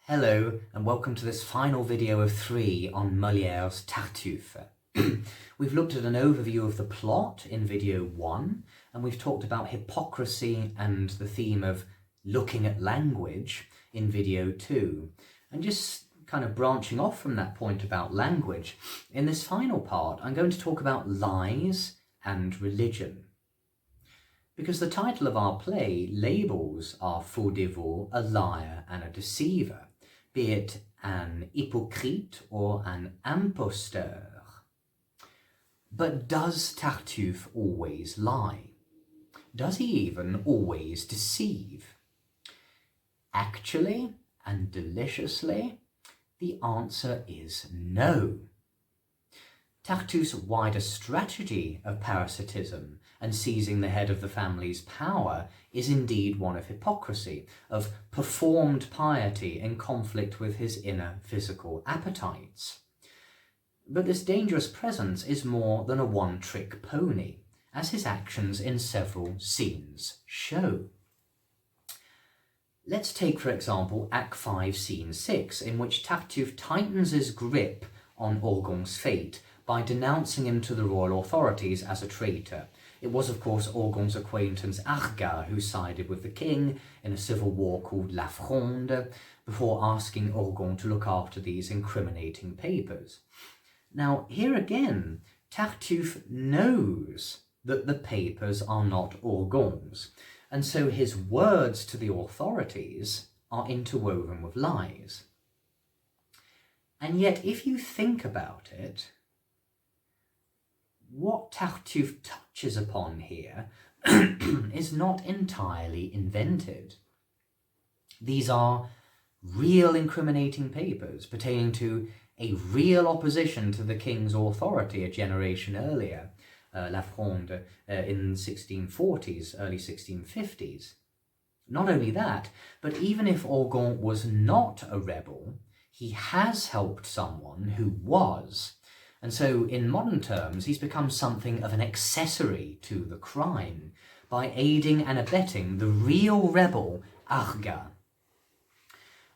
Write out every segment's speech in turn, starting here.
Hello and welcome to this final video of 3 on Molière's Tartuffe. We've looked at an overview of the plot in video 1 and we've talked about hypocrisy and the theme of looking at language in video 2. And just kind of branching off from that point about language, in this final part I'm going to talk about lies and religion. Because the title of our play labels our faux dévot a liar and a deceiver, be it an hypocrite or an imposteur. But does Tartuffe always lie? Does he even always deceive? Actually, and deliciously, the answer is no. Tartuffe's wider strategy of parasitism and seizing the head of the family's power is indeed one of hypocrisy, of performed piety in conflict with his inner physical appetites. But this dangerous presence is more than a one-trick pony, as his actions in several scenes show. Let's take, for example, Act 5, Scene 6, in which Tartuffe tightens his grip on Orgon's fate by denouncing him to the royal authorities as a traitor. It was, of course, Orgon's acquaintance Arga who sided with the king in a civil war called La Fronde, before asking Orgon to look after these incriminating papers. Now, here again, Tartuffe knows that the papers are not Orgon's, and so his words to the authorities are interwoven with lies. And yet, if you think about it, what Tartuffe touches upon here is not entirely invented. These are real incriminating papers pertaining to a real opposition to the king's authority a generation earlier, La Fronde, in the 1640s, early 1650s. Not only that, but even if Orgon was not a rebel, he has helped someone who was. And so, in modern terms, he's become something of an accessory to the crime by aiding and abetting the real rebel, Arga.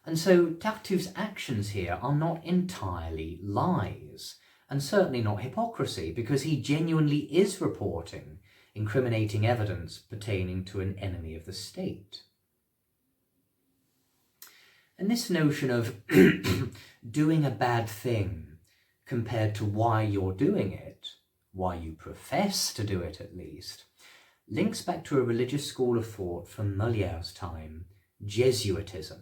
And so, Tartuffe's actions here are not entirely lies, and certainly not hypocrisy, because he genuinely is reporting incriminating evidence pertaining to an enemy of the state. And this notion of doing a bad thing compared to why you're doing it, why you profess to do it at least, links back to a religious school of thought from Molière's time, Jesuitism.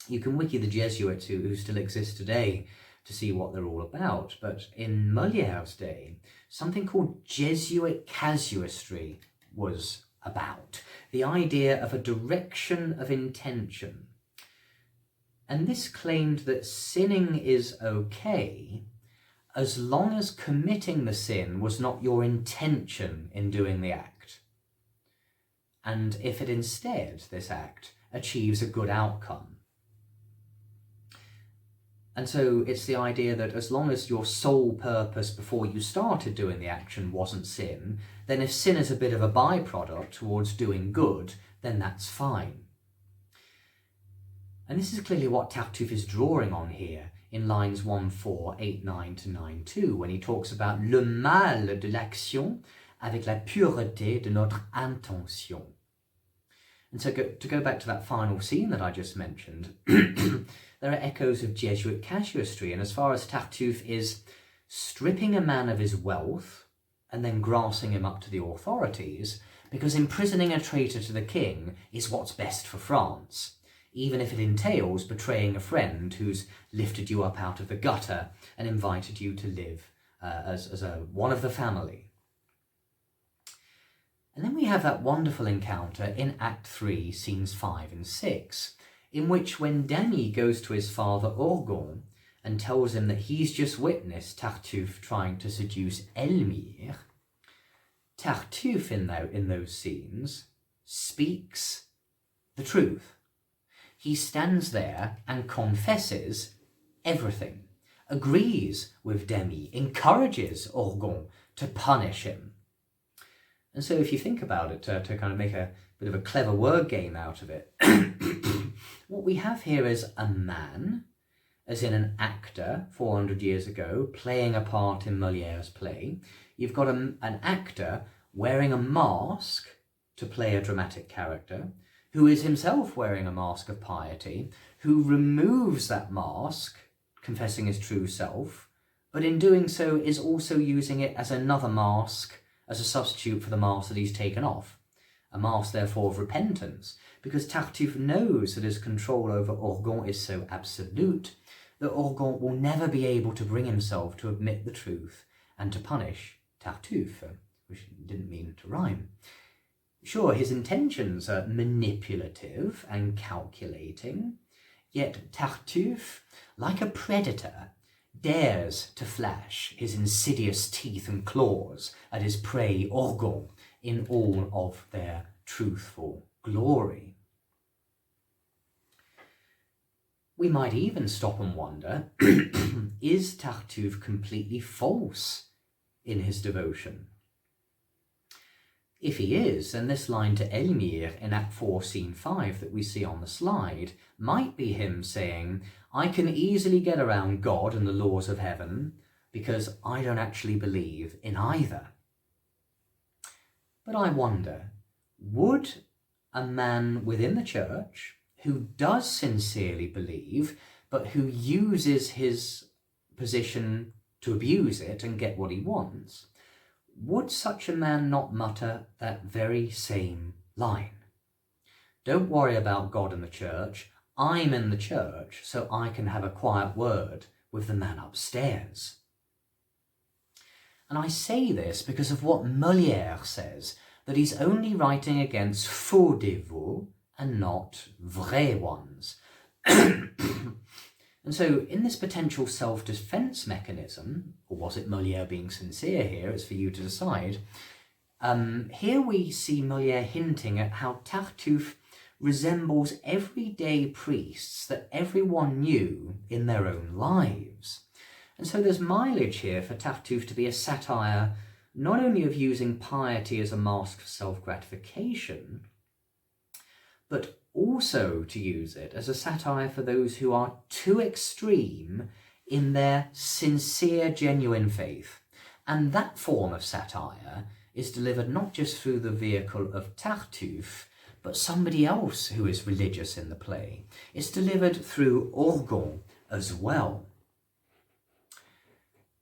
You can wiki the Jesuits who still exist today to see what they're all about, but in Molière's day, something called Jesuit casuistry was about, the idea of a direction of intention. And this claimed that sinning is okay as long as committing the sin was not your intention in doing the act. And if it instead, this act, achieves a good outcome. And so it's the idea that as long as your sole purpose before you started doing the action wasn't sin, then if sin is a bit of a byproduct towards doing good, then that's fine. And this is clearly what Tartuffe is drawing on here in lines 1-4, 8-9 to 9-2, when he talks about le mal de l'action avec la pureté de notre intention. And so to go back to that final scene that I just mentioned, there are echoes of Jesuit casuistry, and as far as Tartuffe is stripping a man of his wealth and then grassing him up to the authorities, because imprisoning a traitor to the king is what's best for France, even if it entails betraying a friend who's lifted you up out of the gutter and invited you to live as one of the family. And then we have that wonderful encounter in Act 3, Scenes 5 and 6, in which when Dany goes to his father Orgon and tells him that he's just witnessed Tartuffe trying to seduce Elmire, Tartuffe in those scenes speaks the truth. He stands there and confesses everything, agrees with Demy, encourages Orgon to punish him. And so if you think about it, to kind of make a bit of a clever word game out of it, What we have here is a man, as in an actor 400 years ago, playing a part in Molière's play. You've got an actor wearing a mask to play a dramatic character, who is himself wearing a mask of piety, who removes that mask, confessing his true self, but in doing so is also using it as another mask, as a substitute for the mask that he's taken off. A mask, therefore, of repentance, because Tartuffe knows that his control over Orgon is so absolute that Orgon will never be able to bring himself to admit the truth and to punish Tartuffe, which didn't mean to rhyme. Sure, his intentions are manipulative and calculating, yet Tartuffe, like a predator, dares to flash his insidious teeth and claws at his prey Orgon in all of their truthful glory. We might even stop and wonder, is Tartuffe completely false in his devotion? If he is, then this line to Elmire in Act 4, Scene 5 that we see on the slide might be him saying, I can easily get around God and the laws of heaven because I don't actually believe in either. But I wonder, would a man within the church who does sincerely believe, but who uses his position to abuse it and get what he wants, would such a man not mutter that very same line? Don't worry about God and the church. I'm in the church, so I can have a quiet word with the man upstairs. And I say this because of what Molière says, that he's only writing against faux dévots and not vrais ones. And so in this potential self-defense mechanism, or was it Molière being sincere here, it's for you to decide, here we see Molière hinting at how Tartuffe resembles everyday priests that everyone knew in their own lives. And so there's mileage here for Tartuffe to be a satire not only of using piety as a mask for self-gratification, but also to use it as a satire for those who are too extreme in their sincere, genuine faith. And that form of satire is delivered not just through the vehicle of Tartuffe, but somebody else who is religious in the play. It's delivered through Orgon as well.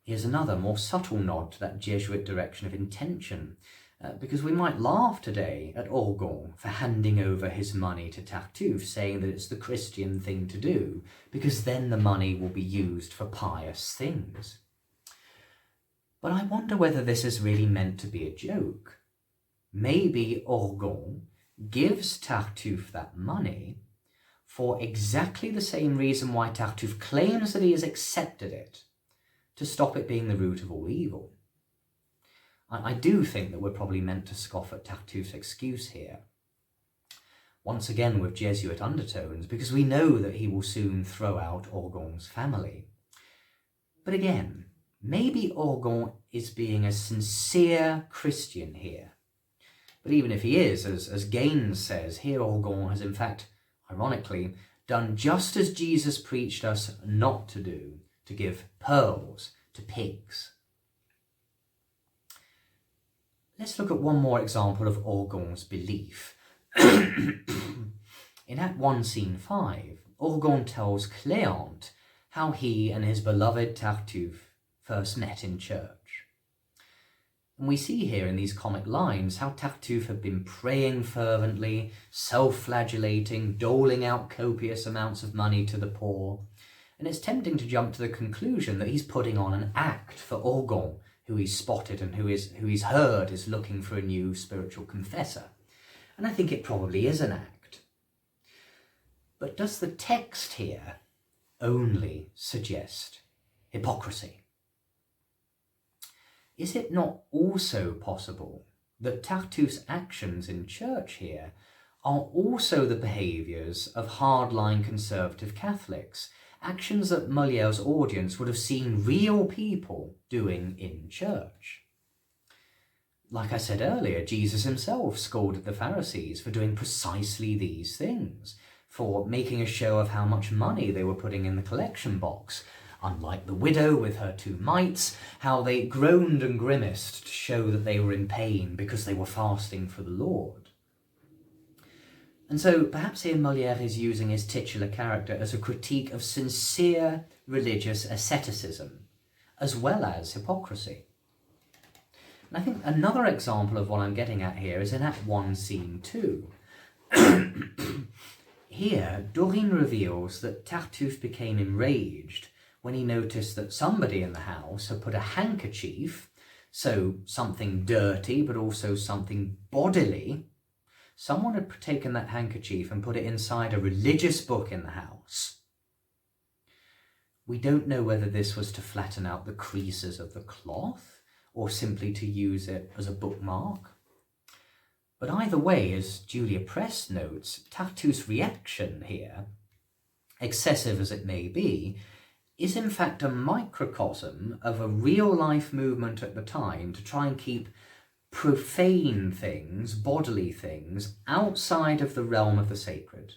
Here's another more subtle nod to that Jesuit direction of intention, because we might laugh today at Orgon for handing over his money to Tartuffe, saying that it's the Christian thing to do, because then the money will be used for pious things. But I wonder whether this is really meant to be a joke. Maybe Orgon gives Tartuffe that money for exactly the same reason why Tartuffe claims that he has accepted it, to stop it being the root of all evil. I do think that we're probably meant to scoff at Tartuffe's excuse here, once again with Jesuit undertones, because we know that he will soon throw out Orgon's family. But again, maybe Orgon is being a sincere Christian here. But even if he is, as Gaines says, here Orgon has in fact, ironically, done just as Jesus preached us not to do, to give pearls to pigs. Let's look at one more example of Orgon's belief. In Act 1, Scene 5, Orgon tells Cléante how he and his beloved Tartuffe first met in church. And we see here in these comic lines how Tartuffe had been praying fervently, self-flagellating, doling out copious amounts of money to the poor. And it's tempting to jump to the conclusion that he's putting on an act for Orgon, who he's spotted and who he's heard is looking for a new spiritual confessor. And I think it probably is an act. But does the text here only suggest hypocrisy? Is it not also possible that Tartuffe's actions in church here are also the behaviours of hardline conservative Catholics, actions that Molière's audience would have seen real people doing in church? Like I said earlier, Jesus himself scolded the Pharisees for doing precisely these things, for making a show of how much money they were putting in the collection box. Unlike the widow with her 2 mites, how they groaned and grimaced to show that they were in pain because they were fasting for the Lord. And so perhaps here Molière is using his titular character as a critique of sincere religious asceticism, as well as hypocrisy. And I think another example of what I'm getting at here is in Act 1, Scene 2. Here, Dorine reveals that Tartuffe became enraged when he noticed that somebody in the house had put a handkerchief, so something dirty but also something bodily. Someone had taken that handkerchief and put it inside a religious book in the house. We don't know whether this was to flatten out the creases of the cloth or simply to use it as a bookmark. But either way, as Julia Press notes, Tartuffe's reaction here, excessive as it may be, is in fact a microcosm of a real-life movement at the time to try and keep profane things, bodily things, outside of the realm of the sacred.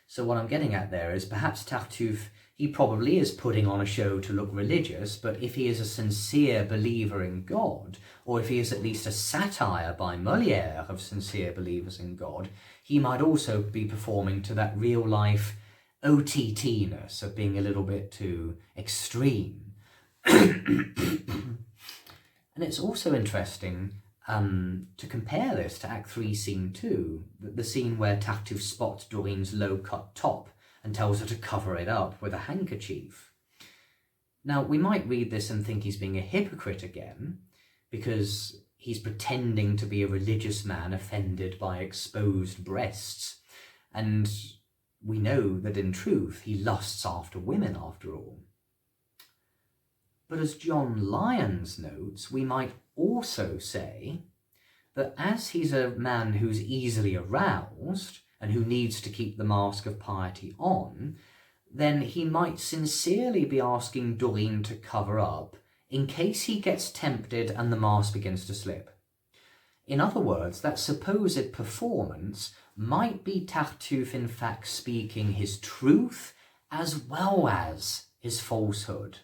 So what I'm getting at there is perhaps Tartuffe, he probably is putting on a show to look religious, but if he is a sincere believer in God, or if he is at least a satire by Molière of sincere believers in God, he might also be performing to that real-life OTT-ness of being a little bit too extreme. And it's also interesting to compare this to Act 3, Scene 2, the scene where Tartuffe spots Dorine's low-cut top and tells her to cover it up with a handkerchief. Now, we might read this and think he's being a hypocrite again, because he's pretending to be a religious man offended by exposed breasts, and we know that in truth he lusts after women after all. But as John Lyons notes, we might also say that as he's a man who's easily aroused and who needs to keep the mask of piety on, then he might sincerely be asking Dorine to cover up in case he gets tempted and the mask begins to slip. In other words, that supposed performance might be Tartuffe in fact speaking his truth as well as his falsehood.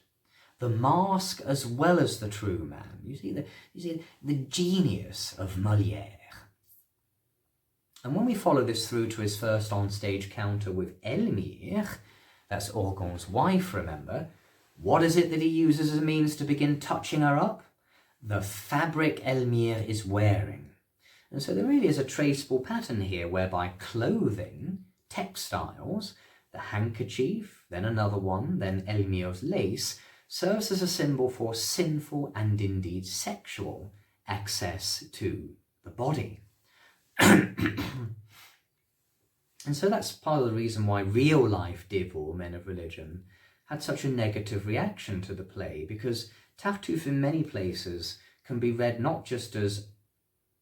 The mask as well as the true man. You see the genius of Molière. And when we follow this through to his first on-stage counter with Elmire, that's Orgon's wife, remember, what is it that he uses as a means to begin touching her up? The fabric Elmire is wearing. And so there really is a traceable pattern here whereby clothing, textiles, the handkerchief, then another one, then Elmire's lace, serves as a symbol for sinful and indeed sexual access to the body. And so that's part of the reason why real-life divs, men of religion, had such a negative reaction to the play, because Tartuffe in many places can be read not just as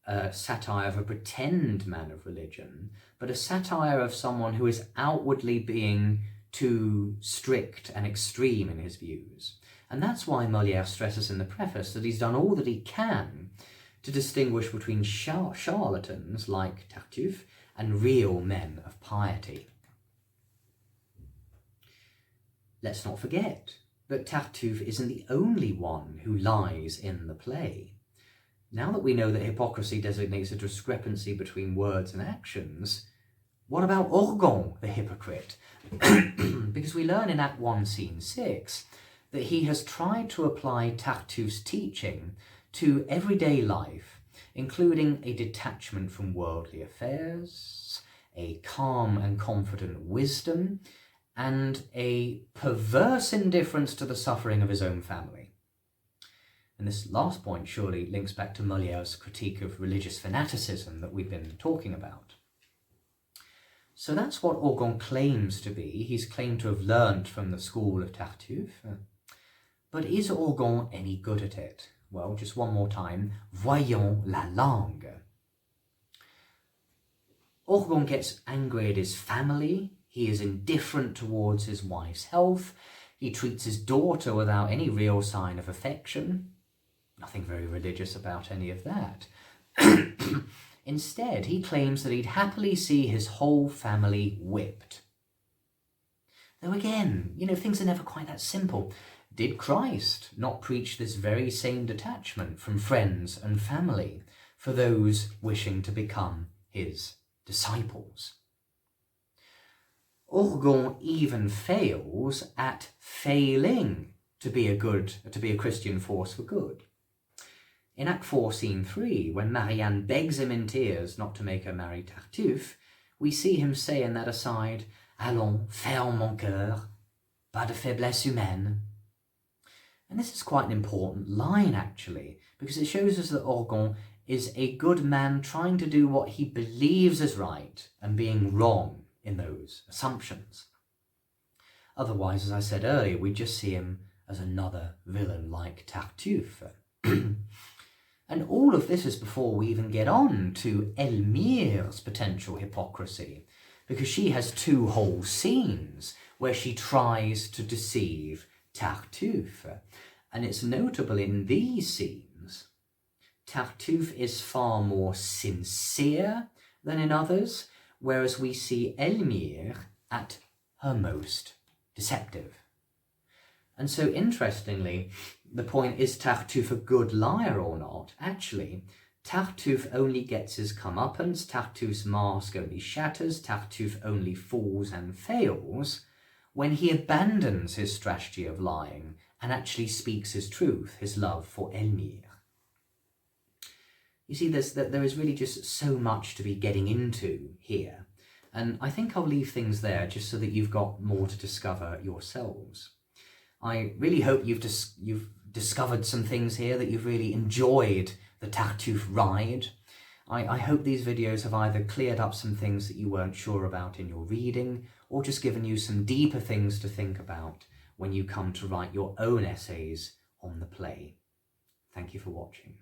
a satire of a pretend man of religion, but a satire of someone who is outwardly being too strict and extreme in his views. And that's why Molière stresses in the preface that he's done all that he can to distinguish between charlatans like Tartuffe and real men of piety. Let's not forget that Tartuffe isn't the only one who lies in the play. Now that we know that hypocrisy designates a discrepancy between words and actions, what about Orgon, the hypocrite? Because we learn in Act 1, Scene 6, that he has tried to apply Tartuffe's teaching to everyday life, including a detachment from worldly affairs, a calm and confident wisdom, and a perverse indifference to the suffering of his own family. And this last point surely links back to Molière's critique of religious fanaticism that we've been talking about. So that's what Orgon claims to be. He's claimed to have learnt from the school of Tartuffe. But is Orgon any good at it? Well, just one more time, voyons la langue. Orgon gets angry at his family. He is indifferent towards his wife's health. He treats his daughter without any real sign of affection. Nothing very religious about any of that. Instead, he claims that he'd happily see his whole family whipped. Though again, things are never quite that simple. Did Christ not preach this very same detachment from friends and family for those wishing to become his disciples? Orgon even fails at failing to be a Christian force for good. In Act 4, Scene 3, when Marianne begs him in tears not to make her marry Tartuffe, we see him say in that aside, "Allons, ferme mon cœur, pas de faiblesse humaine." And this is quite an important line, actually, because it shows us that Orgon is a good man trying to do what he believes is right and being wrong in those assumptions. Otherwise, as I said earlier, we just see him as another villain like Tartuffe. And all of this is before we even get on to Elmire's potential hypocrisy, because she has 2 whole scenes where she tries to deceive Tartuffe. And it's notable in these scenes, Tartuffe is far more sincere than in others, whereas we see Elmire at her most deceptive. And so interestingly, the point, is Tartuffe a good liar or not? Actually, Tartuffe only gets his comeuppance, Tartuffe's mask only shatters, Tartuffe only falls and fails when he abandons his strategy of lying and actually speaks his truth, his love for Elmire. You see, there is really just so much to be getting into here, and I think I'll leave things there just so that you've got more to discover yourselves. I really hope you've discovered some things here, that you've really enjoyed the Tartuffe ride. I hope these videos have either cleared up some things that you weren't sure about in your reading, or just given you some deeper things to think about when you come to write your own essays on the play. Thank you for watching.